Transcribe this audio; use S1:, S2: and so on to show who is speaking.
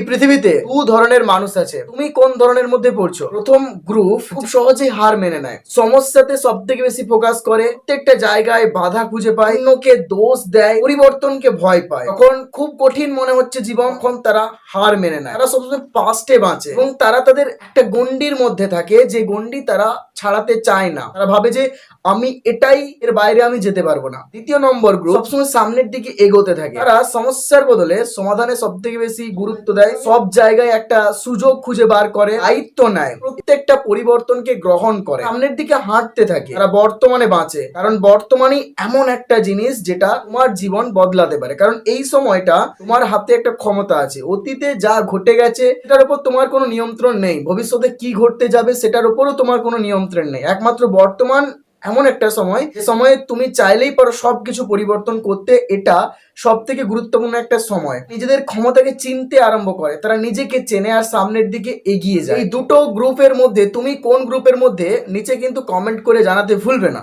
S1: পৃথিবীতে দু ধরনের মানুষ আছে, তুমি কোন ধরনের মধ্যে পড়ছো? প্রথম গ্রুপ খুব সহজেই হার মেনে নেয়, সমস্যাতে সব থেকে বেশি ফোকাস করে, প্রত্যেকটা জায়গায় বাধা খুঁজে পায়, অন্যকে দোষ দেয়, পরিবর্তনকে ভয় পায়। তখন খুব কঠিন মনে হচ্ছে জীবন, তখন তারা হার মেনে নেয়। তারা সবসময় পাস্টে বাঁচে এবং তারা তাদের একটা গণ্ডির মধ্যে থাকে, যে গণ্ডি তারা ছাড়াতে চায় না। তারা ভাবে যে আমি এটাই, এর বাইরে আমি যেতে পারবো না। দ্বিতীয় নম্বর গ্রুপ সবসময় সামনের দিকে এগোতে থাকে, তারা সমস্যার বদলে সমাধানে সব থেকে বেশি গুরুত্ব দেয়, সব জায়গায় একটা সুযোগ খুঁজে বার করে, দায়িত্ব নেয়, প্রত্যেকটা পরিবর্তনকে গ্রহণ করে, সামনের দিকে হাঁটতে থাকে। তারা বর্তমানে বাঁচে, কারণ বর্তমানই এমন একটা জিনিস যেটা তোমার জীবন বদলাতে পারে। কারণ এই সময়টা তোমার হাতে একটা ক্ষমতা আছে, অতীতে যা ঘটে গেছে সেটার উপর তোমার কোনো নিয়ন্ত্রণ নেই, ভবিষ্যতে কি ঘটতে যাবে সেটার উপরও তোমার কোনো নিয়ন্ত্রণ নেই। একমাত্র বর্তমান এমন একটা সময়, যে সময়ে তুমি চাইলেই পারো সবকিছু পরিবর্তন করতে। এটা সব থেকে গুরুত্বপূর্ণ একটা সময়। নিজেদের ক্ষমতাকে চিনতে আরম্ভ করে, তারা নিজেকে চেনে আর সামনের দিকে এগিয়ে যায়। এই দুটো গ্রুপের মধ্যে তুমি কোন গ্রুপের মধ্যে, নিচে কিন্তু কমেন্ট করে জানাতে ভুলবে না।